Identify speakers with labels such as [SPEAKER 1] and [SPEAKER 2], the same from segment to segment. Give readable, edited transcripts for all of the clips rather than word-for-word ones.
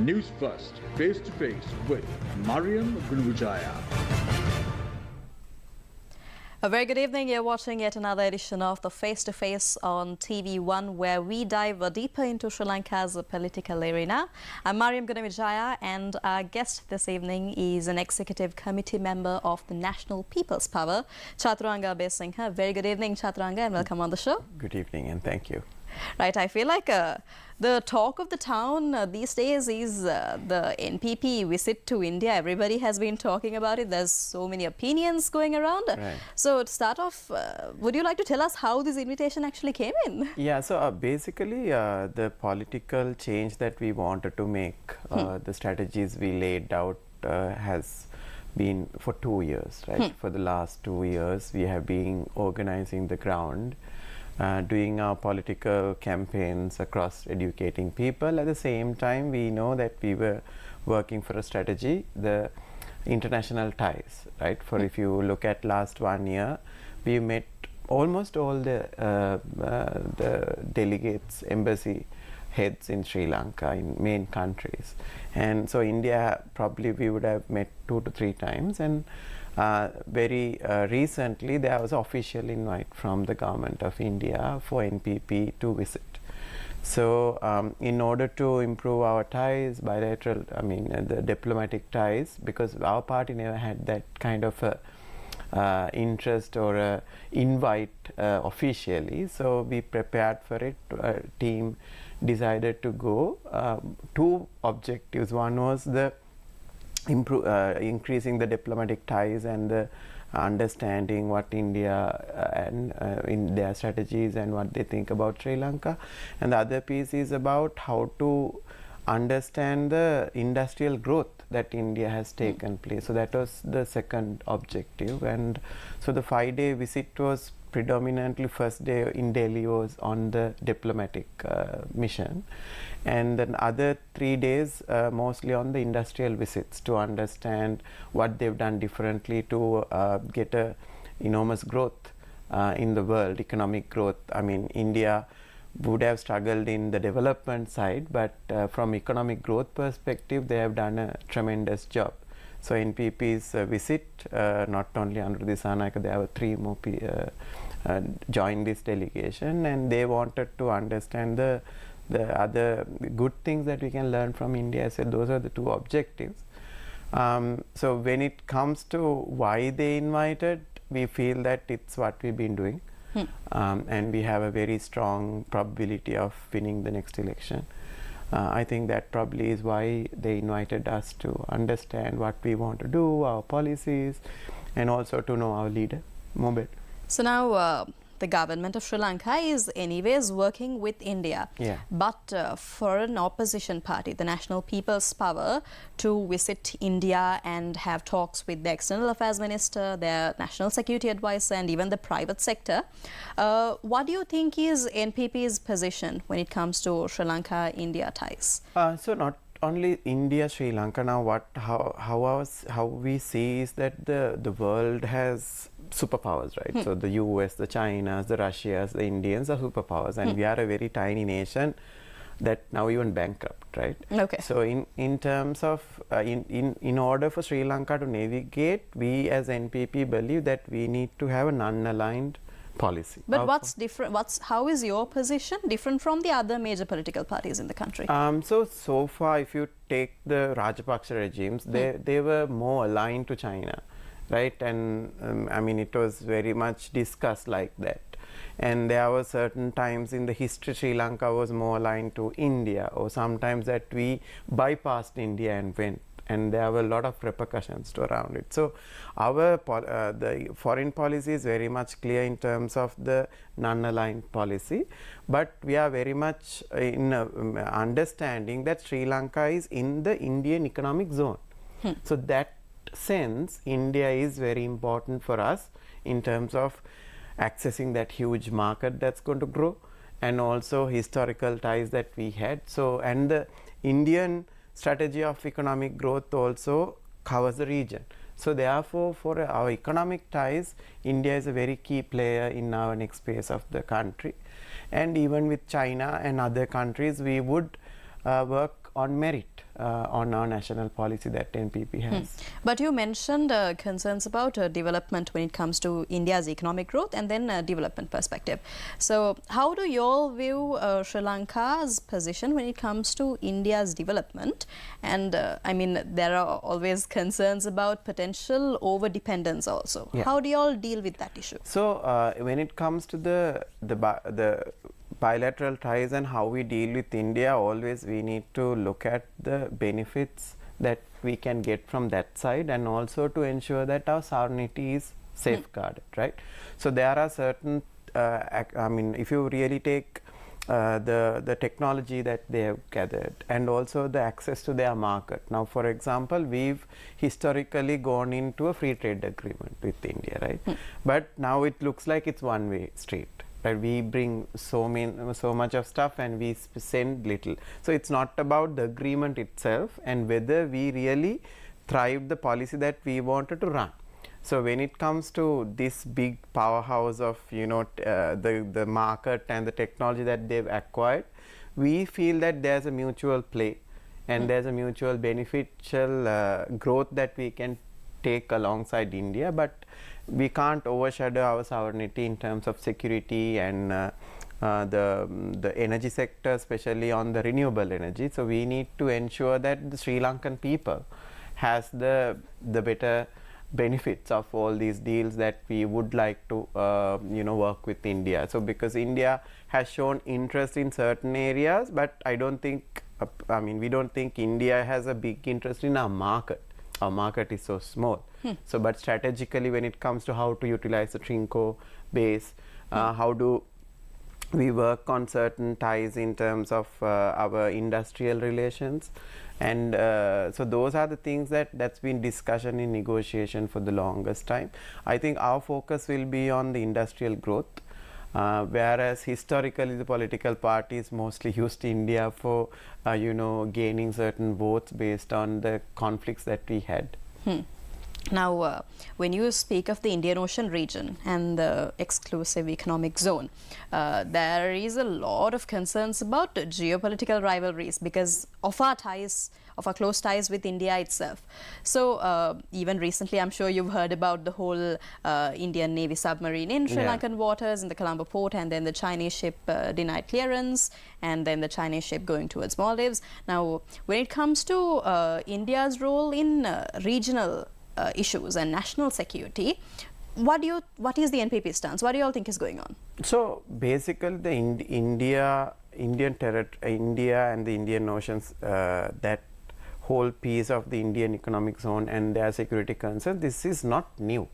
[SPEAKER 1] Newsfirst, face to face with Mariam Gunvijaya.
[SPEAKER 2] A very good evening. You're watching yet another edition of the Face to Face on TV1, where we dive deeper into Sri Lanka's political arena. I'm Mariam Gunvijaya, and our guest this evening is an executive committee member of the National People's Power, Chathuranga Abeysinghe. Very good evening, Chathuranga, and welcome on the show.
[SPEAKER 3] Good evening, and thank you.
[SPEAKER 2] Right, I feel like the talk of the town these days is the NPP visit to India. Everybody has been talking about it. There's so many opinions going around.
[SPEAKER 3] Right.
[SPEAKER 2] So to start off, would you like to tell us how this invitation actually came in?
[SPEAKER 3] Yeah, so basically the political change that we wanted to make, the strategies we laid out has been for 2 years, right? For the last 2 years, we have been organizing the ground, doing our political campaigns across educating people. At the same time, we know that we were working for a strategy, the international ties, right? For if you look at last 1 year, we met almost all the delegates, embassy heads in Sri Lanka, in main countries. And so India, probably we would have met 2 to 3 times. And very recently there was an official invite from the government of India for NPP to visit. So in order to improve our ties, bilateral, the diplomatic ties, because our party never had that kind of a interest or a invite officially, so we prepared for it. Team decided to go. 2 objectives. One was the increasing the diplomatic ties and the understanding what India and in their strategies and what they think about Sri Lanka. And the other piece is about how to understand the industrial growth that India has taken place. So that was the second objective. And so the 5-day visit was predominantly, first day in Delhi was on the diplomatic mission, and then other 3 days mostly on the industrial visits to understand what they've done differently to get a enormous growth in the world, economic growth. India would have struggled in the development side, but from economic growth perspective, they have done a tremendous job. So NPP's visit, not only under Disanayaka, there were 3 more joined this delegation, and they wanted to understand the other good things that we can learn from India. So those are the 2 objectives. So when it comes to why they invited, we feel that it's what we've been doing. And we have a very strong probability of winning the next election. I think that probably is why they invited us to understand what we want to do, our policies, and also to know our leader more better.
[SPEAKER 2] So now the government of Sri Lanka is anyways working with India.
[SPEAKER 3] Yeah.
[SPEAKER 2] But for an opposition party, the National People's Power, to visit India and have talks with the External Affairs Minister, their National Security Advisor, and even the private sector, what do you think is NPP's position when it comes to Sri Lanka-India ties?
[SPEAKER 3] So not only India, Sri Lanka, now how we see is that the world has superpowers, right? So the US, the Chinas, the Russias, the Indians are superpowers, and we are a very tiny nation that now even bankrupt, right?
[SPEAKER 2] Okay.
[SPEAKER 3] So in terms of in order for Sri Lanka to navigate, we as NPP believe that we need to have an unaligned policy.
[SPEAKER 2] But what's different? How is your position different from the other major political parties in the country?
[SPEAKER 3] So far, if you take the Rajapaksa regimes, they were more aligned to China, right? And it was very much discussed like that. And there were certain times in the history Sri Lanka was more aligned to India, or sometimes that we bypassed India and went. And there were a lot of repercussions around it. So our the foreign policy is very much clear in terms of the non-aligned policy, but we are very much in understanding that Sri Lanka is in the Indian economic zone. So that sense, India is very important for us in terms of accessing that huge market that's going to grow, and also historical ties that we had. So, and the Indian strategy of economic growth also covers the region. So therefore, for our economic ties, India is a very key player in our next phase of the country. And even with China and other countries, we would work on merit. on our national policy that NPP has.
[SPEAKER 2] But you mentioned concerns about development when it comes to India's economic growth and then development perspective. So how do you all view Sri Lanka's position when it comes to India's development? And I mean, there are always concerns about potential over-dependence also.
[SPEAKER 3] Yeah.
[SPEAKER 2] How do you all deal with that issue?
[SPEAKER 3] So when it comes to the bilateral ties and how we deal with India, always we need to look at the benefits that we can get from that side, and also to ensure that our sovereignty is safeguarded, right? So there are certain, I mean, if you really take the technology that they have gathered and also the access to their market. Now, for example, we've historically gone into a free trade agreement with India, right? But now it looks like it's one-way street. Right? We bring so much of stuff and we send little. So it's not about the agreement itself and whether we really thrive the policy that we wanted to run. So when it comes to this big powerhouse of the market and the technology that they've acquired, we feel that there's a mutual play and there's a mutual beneficial growth that we can take alongside India, but we can't overshadow our sovereignty in terms of security and the energy sector, especially on the renewable energy. So we need to ensure that the Sri Lankan people has the better benefits of all these deals that we would like to work with India. So because India has shown interest in certain areas, but I don't think we don't think India has a big interest in our market. Our market is so small. So but strategically, when it comes to how to utilize the Trinco base, how do we work on certain ties in terms of our industrial relations, and so those are the things that's been discussion in negotiation for the longest time. I think our focus will be on the industrial growth, whereas historically the political parties mostly used India for gaining certain votes based on the conflicts that we had.
[SPEAKER 2] Now, when you speak of the Indian Ocean region and the exclusive economic zone, there is a lot of concerns about geopolitical rivalries because of our ties, of our close ties with India itself. So even recently, I'm sure you've heard about the whole Indian Navy submarine in Sri Lankan waters in the Colombo port, and then the Chinese ship denied clearance, and then the Chinese ship going towards Maldives. Now, when it comes to India's role in regional issues and national security, what is the NPP stance? What do you all think is going on?
[SPEAKER 3] So basically, the India and the Indian Oceans, that whole piece of the Indian economic zone and their security concerns, this is not new.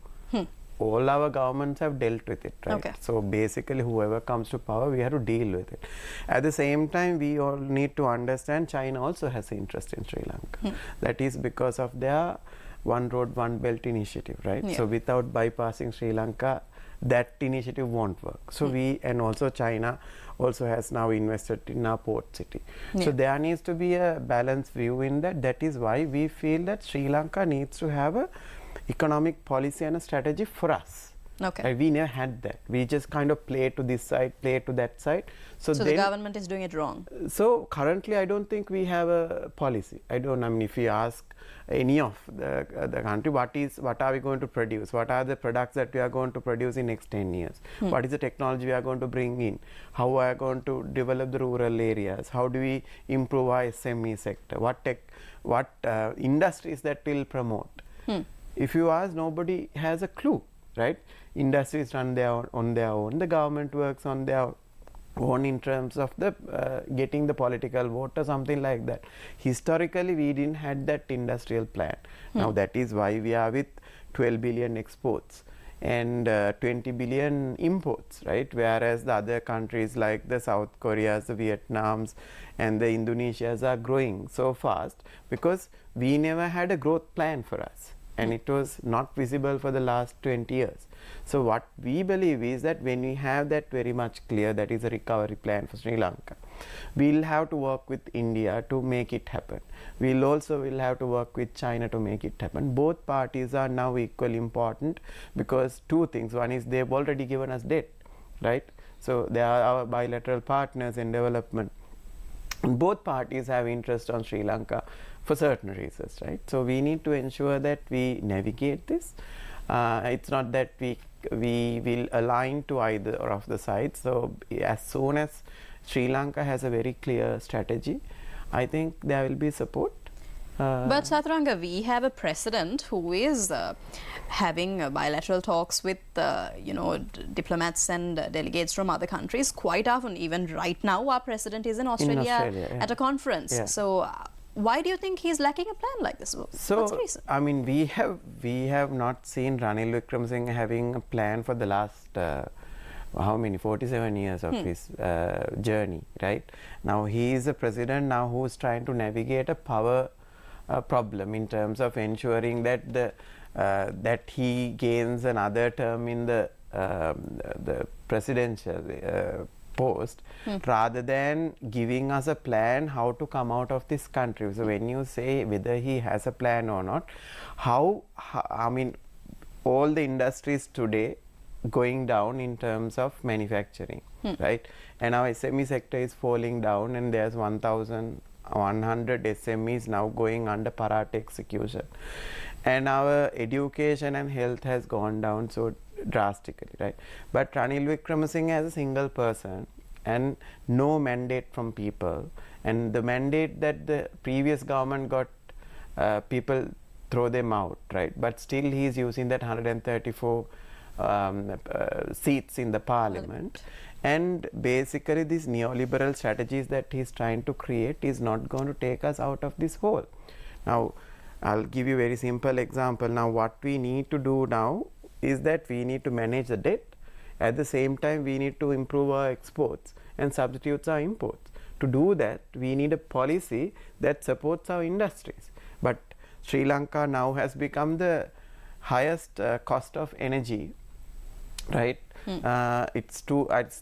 [SPEAKER 3] All our governments have dealt with it, right? Okay. So basically, whoever comes to power, we have to deal with it. At the same time, we all need to understand China also has interest in Sri Lanka. That is because of their One Road, One Belt initiative, right? So without bypassing Sri Lanka, that initiative won't work. So and also China also has now invested in our port city. So there needs to be a balanced view in that. That is why we feel that Sri Lanka needs to have a economic policy and a strategy for us. Okay. We never had that. We just kind of play to this side, play to that side. So
[SPEAKER 2] the government is doing it wrong.
[SPEAKER 3] So currently, I don't think we have a policy. I mean, if you ask any of the country, what are we going to produce? What are the products that we are going to produce in next 10 years? What is the technology we are going to bring in? How are we going to develop the rural areas? How do we improve our SME sector? What industries that will promote? If you ask, nobody has a clue, right? Industries run on their own. The government works on their own in terms of the getting the political vote or something like that. Historically, we didn't had that industrial plan. Now that is why we are with 12 billion exports and 20 billion imports, right? Whereas the other countries like the South Koreas, the Vietnams and the Indonesias are growing so fast because we never had a growth plan for us. And it was not visible for the last 20 years. So what we believe is that when we have that very much clear, that is a recovery plan for Sri Lanka, we'll have to work with India to make it happen. Will have to work with China to make it happen. Both parties are now equally important because two things. One is they've already given us debt, right? So they are our bilateral partners in development. Both parties have interest on Sri Lanka for certain reasons, right? So we need to ensure that we navigate this. It's not that we will align to either of the sides. So as soon as Sri Lanka has a very clear strategy, I think there will be support.
[SPEAKER 2] But Chathuranga, we have a president who is having bilateral talks with, diplomats and delegates from other countries quite often. Even right now, our president is in Australia, at a conference.
[SPEAKER 3] Yeah.
[SPEAKER 2] So why do you think he's lacking a plan like this? What's the reason?
[SPEAKER 3] I mean, we have not seen Ranil Wickremesinghe having a plan for the last 47 years of his journey, right? Now he is a president now who is trying to navigate a power problem in terms of ensuring that that he gains another term in the presidential post, rather than giving us a plan how to come out of this country. So when you say whether he has a plan or not, I mean, all the industries today going down in terms of manufacturing, right? And our SME sector is falling down, and there's 1,100 SMEs now going under Parate execution. And our education and health has gone down so drastically, right? But Ranil Wickremesinghe as a single person and no mandate from people, and the mandate that the previous government got, people throw them out, right? But still he is using that 134 seats in the parliament. And basically these neoliberal strategies that he's trying to create is not going to take us out of this hole. Now I'll give you a very simple example. Now what we need to do now is that we need to manage the debt. At the same time, we need to improve our exports and substitutes our imports. To do that, we need a policy that supports our industries. But Sri Lanka now has become the highest cost of energy, right? It's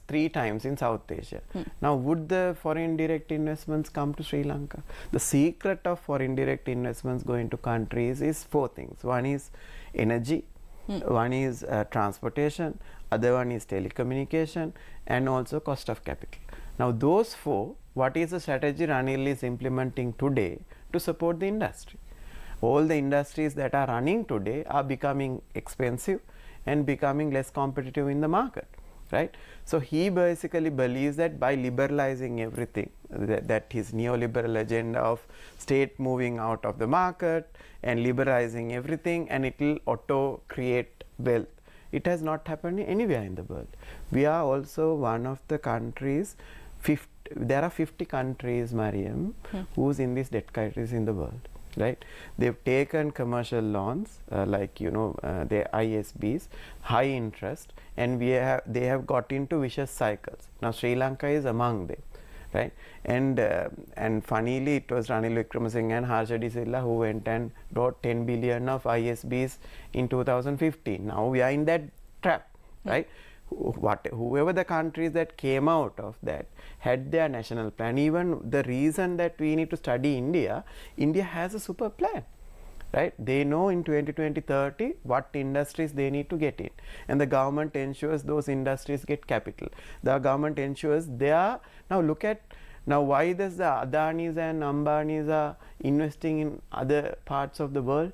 [SPEAKER 3] 3 times in South Asia. Now, would the foreign direct investments come to Sri Lanka? The secret of foreign direct investments going to countries is 4 things. One is energy, one is transportation, other one is telecommunication, and also cost of capital. Now, those 4, what is the strategy Ranil is implementing today to support the industry? All the industries that are running today are becoming expensive and becoming less competitive in the market, right? So he basically believes that by liberalizing everything, that his neoliberal agenda of state moving out of the market and liberalizing everything, and it will auto create wealth. It has not happened anywhere in the world. We are also one of the countries, there are 50 countries, Mariam, who's in this debt crisis in the world. Right, they've taken commercial loans like their ISBs, high interest, and they have got into vicious cycles. Now Sri Lanka is among them, right? And funnily, it was Ranil Wickremesinghe and Harsha De Silva who went and brought 10 billion of ISBs in 2015. Now we are in that trap, right? Whoever the countries that came out of that had their national plan. Even the reason that we need to study India has a super plan, right? They know in 2020-30 what industries they need to get in, and the government ensures those industries get capital. The government ensures they are, now look at, now why does the Adanis and Ambanis are investing in other parts of the world?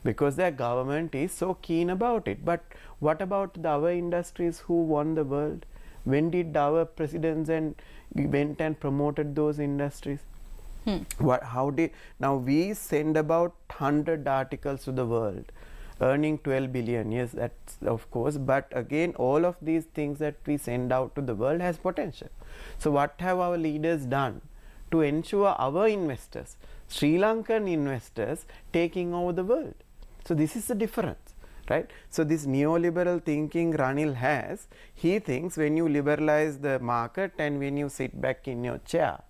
[SPEAKER 3] Because their government is so keen about it. But what about the other industries who won the world? When did our presidents and went and promoted those industries? Now we send about 100 articles to the world, earning 12 billion. Yes, that's of course. But again, all of these things that we send out to the world has potential. So what have our leaders done to ensure our investors, Sri Lankan investors, taking over the world? So this is the difference, right? So this neoliberal thinking Ranil has, he thinks when you liberalize the market and when you sit back in your chair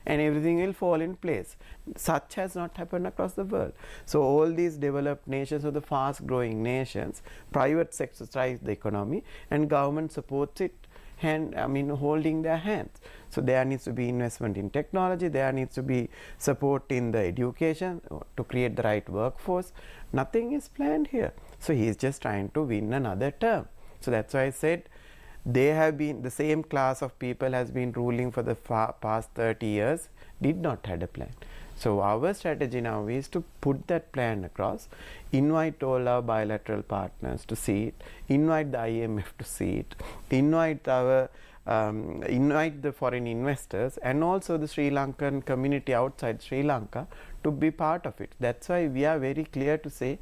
[SPEAKER 3] and everything will fall in place. Such has not happened across the world. So all these developed nations or the fast growing nations, private sector drives the economy and government supports it, holding their hands. So there needs to be investment in technology, there needs to be support in the education to create the right workforce. Nothing is planned here. So he is just trying to win another term. So that's why I said they have been, the same class of people has been ruling for the past 30 years, did not had a plan. So our strategy now is to put that plan across, invite all our bilateral partners to see it, invite the IMF to see it, invite the foreign investors and also the Sri Lankan community outside Sri Lanka to be part of it. That's why we are very clear to say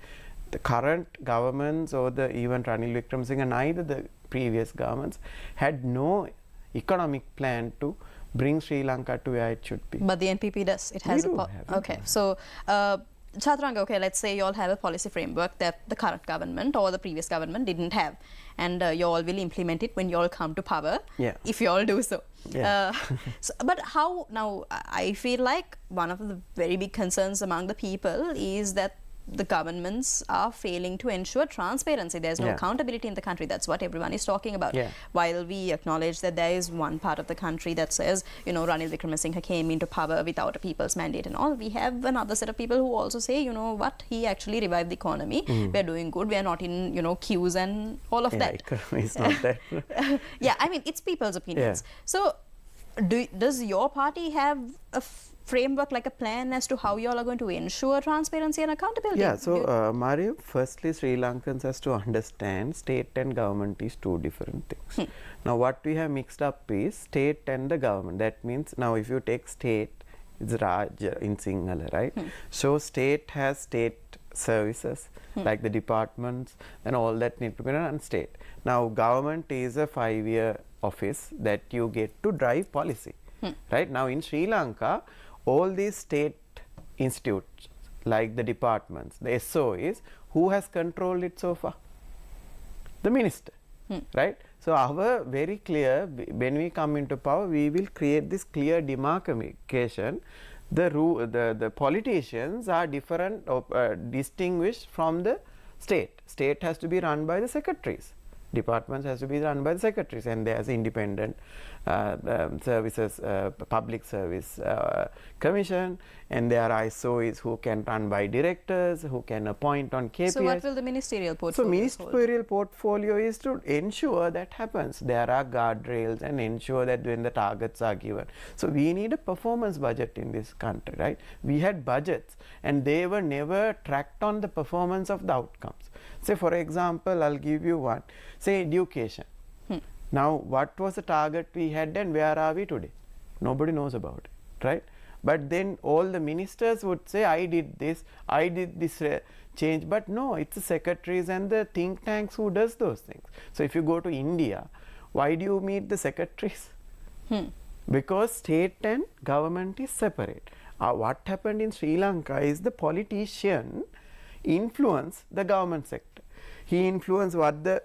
[SPEAKER 3] the current governments or the even Ranil Wickremesinghe, neither the previous governments had no economic plan to bring Sri Lanka to where it should be.
[SPEAKER 2] But the NPP does. It has okay. So, Chathuranga, okay, let's say you all have a policy framework that the current government or the previous government didn't have, and you all will implement it when you all come to power, if you all do so. But how, now I feel like one of the very big concerns among the people is that the governments are failing to ensure transparency. There's no accountability in the country. That's what everyone is talking about. While we acknowledge that there is one part of the country that says, you know, Ranil Wickremesinghe came into power without a people's mandate and all, we have another set of people who also say, you know what, he actually revived the economy. We're doing good. We're not in, you know, queues and all of that.
[SPEAKER 3] Economy is not that.
[SPEAKER 2] I mean, it's people's opinions. So, does your party have a framework, like a plan as to how you all are going to ensure transparency and accountability?
[SPEAKER 3] So Mariam, firstly Sri Lankans has to understand state and government is two different things. Now what we have mixed up is state and the government. That means now if you take state, it's Raj in Sinhala, right? So state has state services like the departments and all that need to be run state. Now government is a 5-year office that you get to drive policy. Right now in Sri Lanka, all these state institutes like the departments, the SOEs, who has controlled it so far? The minister, right? So our very clear, when we come into power, we will create this clear demarcation. The politicians are different, distinguished from the state. State has to be run by the secretaries. Departments has to be run by the secretaries, and there's independent services, public service commission, and there are ISOs who can run by directors, who can appoint on KPIs.
[SPEAKER 2] So what will the ministerial portfolio
[SPEAKER 3] So ministerial portfolio is to ensure that happens. There are guardrails and ensure that when the targets are given. So we need a performance budget in this country, right? We had budgets and they were never tracked on the performance of the outcomes. Say for example, I'll give you one, say education. Now what was the target we had and where are we today? Nobody knows about it, right? But then all the ministers would say, I did this change, but no, it's the secretaries and the think tanks who does those things. So if you go to India, why do you meet the secretaries? Because state and government is separate. What happened in Sri Lanka is the politician influence the government sector. He influenced what the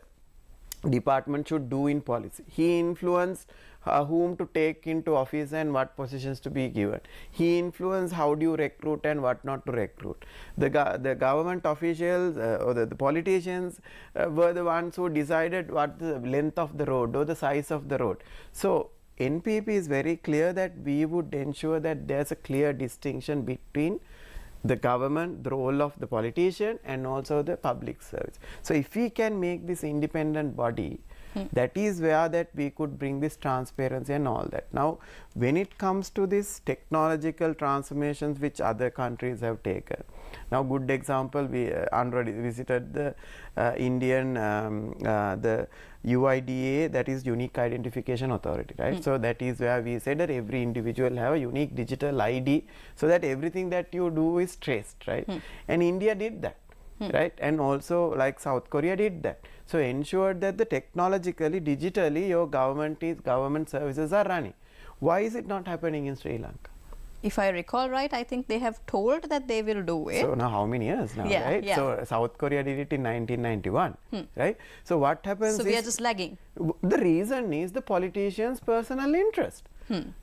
[SPEAKER 3] department should do in policy. He influenced whom to take into office and what positions to be given. He influenced how do you recruit and what not to recruit. The government officials or the politicians were the ones who decided what the length of the road or the size of the road. So NPP is very clear that we would ensure that there's a clear distinction between the government, the role of the politician, and also the public service. So if we can make this independent body, that is where that we could bring this transparency and all that. Now when it comes to this technological transformations which other countries have taken, now good example, we already visited the Indian the UIDA, that is Unique Identification Authority, right? So that is where we said that every individual have a unique digital ID so that everything that you do is traced, right? And India did that, right? And also like South Korea did that. So ensure that the technologically, digitally your government services are running. Why is it not happening in Sri Lanka?
[SPEAKER 2] If I recall right, I think they have told that they will do it.
[SPEAKER 3] So now how many years now, right? So South Korea did it in 1991, right? So what happens
[SPEAKER 2] So we are just lagging.
[SPEAKER 3] The reason is the politicians' personal interest.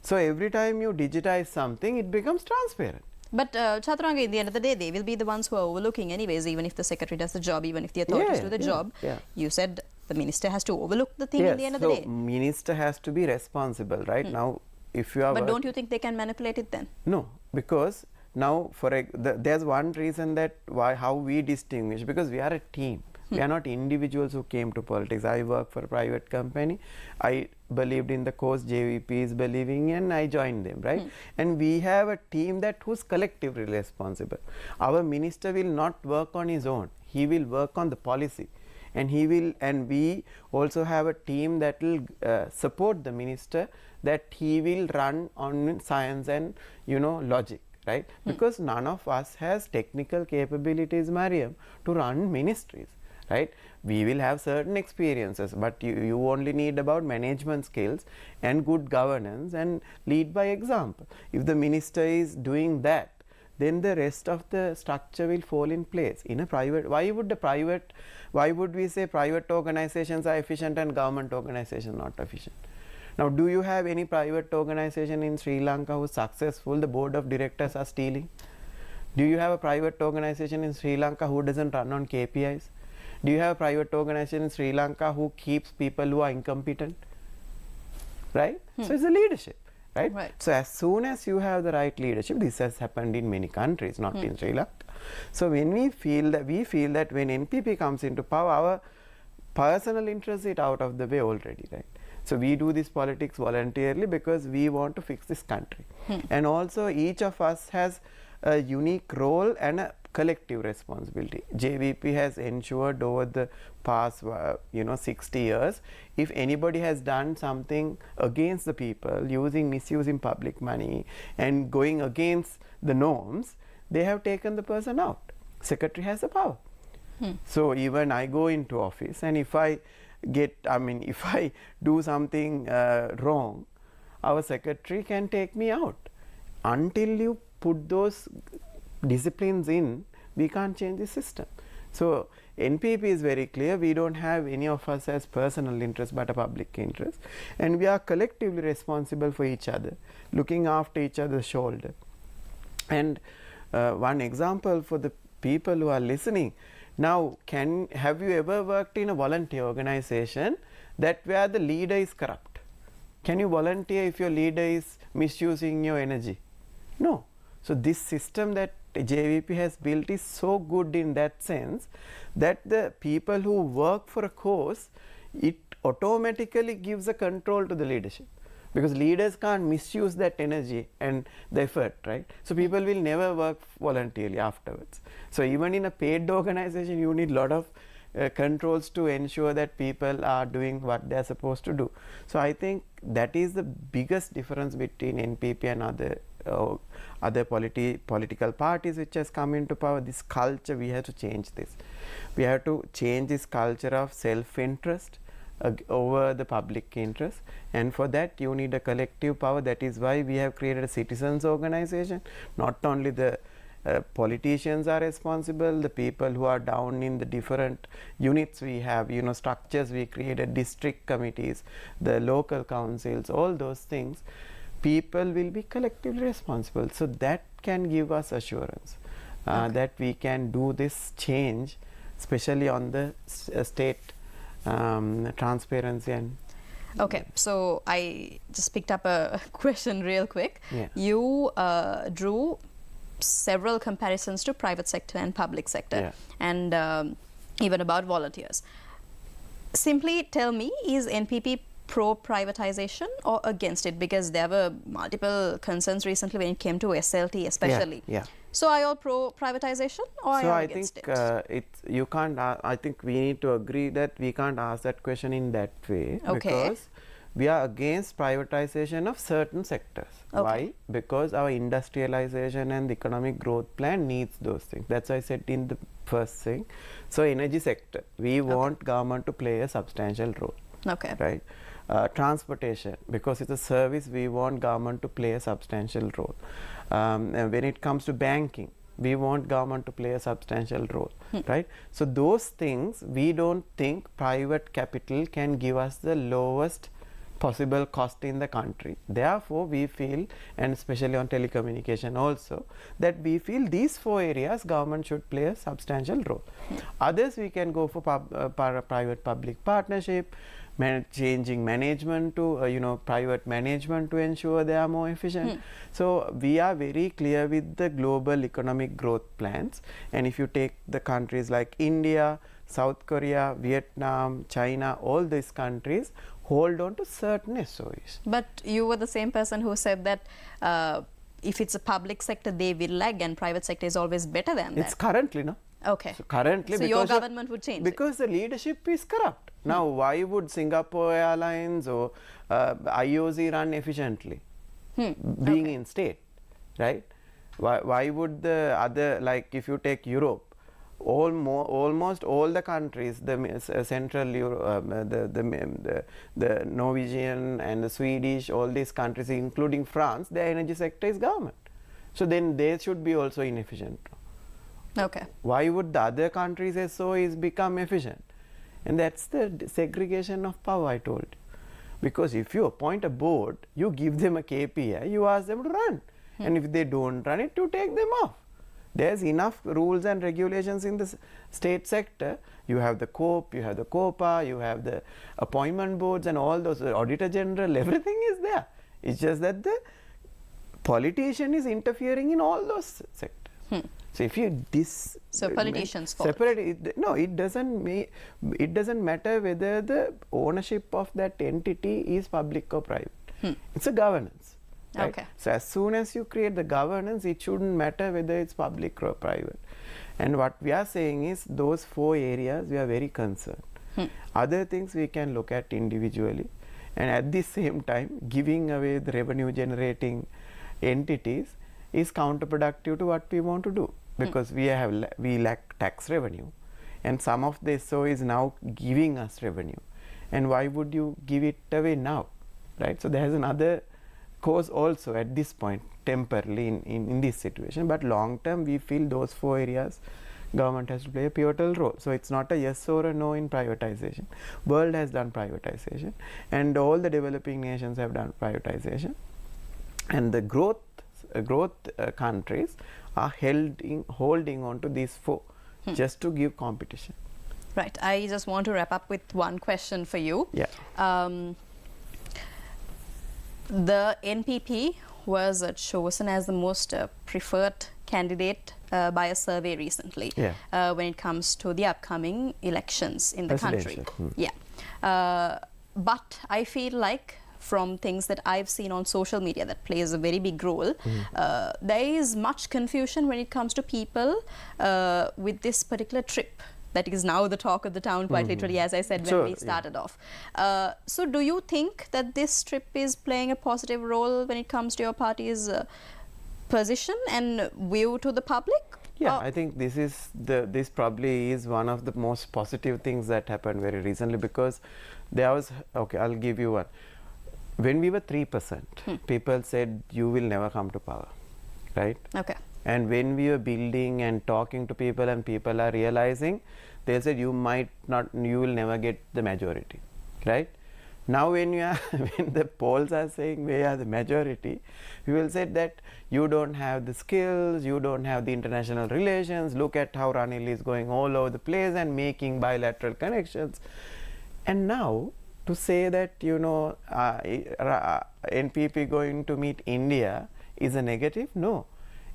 [SPEAKER 3] So every time you digitize something, it becomes transparent.
[SPEAKER 2] But Chathuranga, in the end of the day, they will be the ones who are overlooking anyways, even if the secretary does the job, even if the authorities do the job. You said the minister has to overlook the thing in the end of the day.
[SPEAKER 3] So minister has to be responsible, right? Now, if you are...
[SPEAKER 2] But don't you think they can manipulate it then?
[SPEAKER 3] No, because now there's one reason that how we distinguish, because we are a team. We are not individuals who came to politics. I work for a private company. I believed in the cause JVP is believing in, I joined them, right? And we have a team that who's collectively responsible. Our minister will not work on his own. He will work on the policy, and we also have a team that will support the minister, that he will run on science and logic, right? Because none of us has technical capabilities, Mariam, to run ministries, right? We will have certain experiences, but you only need about management skills and good governance and lead by example. If the minister is doing that, then the rest of the structure will fall in place. In a private, why would we say private organizations are efficient and government organizations not efficient? Now, do you have any private organization in Sri Lanka who is successful, the board of directors are stealing? Do you have a private organization in Sri Lanka who doesn't run on KPIs? Do you have a private organization in Sri Lanka who keeps people who are incompetent? Right? So it's the leadership, right? So as soon as you have the right leadership, this has happened in many countries, not in Sri Lanka. So when we feel that when NPP comes into power, our personal interest is out of the way already, right? So we do this politics voluntarily because we want to fix this country. And also each of us has a unique role and a collective responsibility. JVP has ensured over the past 60 years, if anybody has done something against the people, misusing public money and going against the norms, they have taken the person out. Secretary has the power. So even I go into office, and if I do something wrong, our secretary can take me out. Until you put those disciplines in, we can't change the system. So NPP is very clear, we don't have any of us as personal interest but a public interest, and we are collectively responsible for each other, looking after each other's shoulder. And one example for the people who are listening, now have you ever worked in a volunteer organization that where the leader is corrupt? Can you volunteer if your leader is misusing your energy? No. So this system that JVP has built is so good in that sense that the people who work for a cause, it automatically gives a control to the leadership, because leaders can't misuse that energy and the effort, right? So people will never work voluntarily afterwards. So even in a paid organization, you need a lot of controls to ensure that people are doing what they are supposed to do. So I think that is the biggest difference between NPP and other political parties which has come into power. This culture, we have to change this. We have to change this culture of self-interest over the public interest, and for that you need a collective power. That is why we have created a citizens organization. Not only the politicians are responsible, the people who are down in the different units we have, structures we created, district committees, the local councils, all those things, people will be collectively responsible. So that can give us assurance that we can do this change, especially on the state transparency and.
[SPEAKER 2] Okay, so I just picked up a question real quick.
[SPEAKER 3] Yeah.
[SPEAKER 2] You drew several comparisons to private sector and public sector, and even about volunteers. Simply tell me, is NPP pro-privatization or against it? Because there were multiple concerns recently when it came to SLT especially. So are you all pro-privatization or are you against it?
[SPEAKER 3] So I think you can't, I think we need to agree that we can't ask that question in that way, because we are against privatization of certain sectors. Why? Because our industrialization and the economic growth plan needs those things. That's why I said in the first thing. So energy sector, we want government to play a substantial role. Right? Transportation, because it's a service, we want government to play a substantial role. And when it comes to banking, we want government to play a substantial role, right? So those things, we don't think private capital can give us the lowest possible cost in the country. Therefore, we feel, and especially on telecommunication also, that we feel these 4 areas government should play a substantial role. Others we can go for private public partnership, changing management to private management to ensure they are more efficient. So we are very clear with the global economic growth plans, and if you take the countries like India, South Korea, Vietnam, China, all these countries hold on to certain SOEs.
[SPEAKER 2] But you were the same person who said that if it's a public sector, they will lag, and private sector is always better than that.
[SPEAKER 3] It's currently, no?
[SPEAKER 2] Okay.
[SPEAKER 3] So currently,
[SPEAKER 2] so your government would change
[SPEAKER 3] because the leadership is corrupt. Now, why would Singapore Airlines or IOC run efficiently, being in state, right? Why would the other, like if you take Europe, almost all the countries, the Central Europe, the Norwegian and the Swedish, all these countries, including France, their energy sector is government. So then they should be also inefficient.
[SPEAKER 2] Okay.
[SPEAKER 3] Why would the other countries' SOEs become efficient? And that's the segregation of power I told you. Because if you appoint a board, you give them a KPI, you ask them to run. And if they don't run it, you take them off. There's enough rules and regulations in the state sector. You have the COPE, you have the COPA, you have the appointment boards and all those, Auditor General, everything is there. It's just that the politician is interfering in all those sectors. So if you
[SPEAKER 2] politicians
[SPEAKER 3] separate it, no, it doesn't matter whether the ownership of that entity is public or private. It's a governance. Right?
[SPEAKER 2] Okay.
[SPEAKER 3] So as soon as you create the governance, it shouldn't matter whether it's public or private. And what we are saying is those 4 areas we are very concerned. Other things we can look at individually, and at the same time giving away the revenue generating entities is counterproductive to what we want to do, because we lack tax revenue, and some of the SO is now giving us revenue, and why would you give it away now, right? So there is another cause also at this point temporarily in this situation, but long term we feel those 4 areas government has to play a pivotal role. So it's not a yes or a no in privatization. World has done privatization, and all the developing nations have done privatization, and the growth countries are holding on to these 4 just to give competition.
[SPEAKER 2] Right. I just want to wrap up with one question for you.
[SPEAKER 3] Yeah.
[SPEAKER 2] The NPP was chosen as the most preferred candidate by a survey recently, when it comes to the upcoming elections in the country. Yeah. But I feel like from things that I've seen on social media that plays a very big role, there is much confusion when it comes to people with this particular trip. That is now the talk of the town, quite literally, as I said when we started off. So do you think that this trip is playing a positive role when it comes to your party's position and view to the public?
[SPEAKER 3] Yeah, I think this probably is one of the most positive things that happened very recently, because there was, okay, I'll give you one. When we were 3%, people said you will never come to power, right? Okay. And when we were building and talking to people, and people are realizing, they said you will never get the majority, right? Now when when the polls are saying we are the majority, we will say that you don't have the skills, you don't have the international relations, look at how Ranil is going all over the place and making bilateral connections. And now to say that, you know, NPP going to meet India is a negative, no.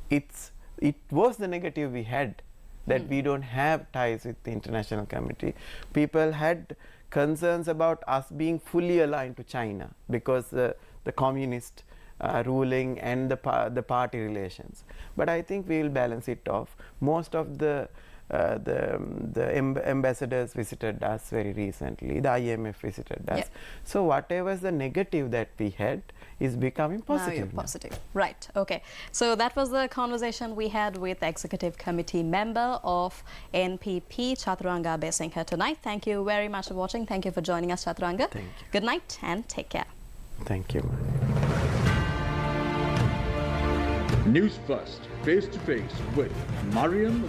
[SPEAKER 3] It was the negative we had, that we don't have ties with the international community. People had concerns about us being fully aligned to China because the communist ruling and the party relations. But I think we will balance it off. Most of the ambassadors visited us very recently. The IMF visited us. So whatever is the negative that we had is becoming positive.
[SPEAKER 2] Now you're positive. Right. Okay. So that was the conversation we had with Executive Committee member of NPP, Chathuranga Abeysinghe tonight. Thank you very much for watching. Thank you for joining us, Chathuranga.
[SPEAKER 3] Thank you.
[SPEAKER 2] Good night and take care.
[SPEAKER 3] Thank you.
[SPEAKER 1] News First, face to face with Mariam.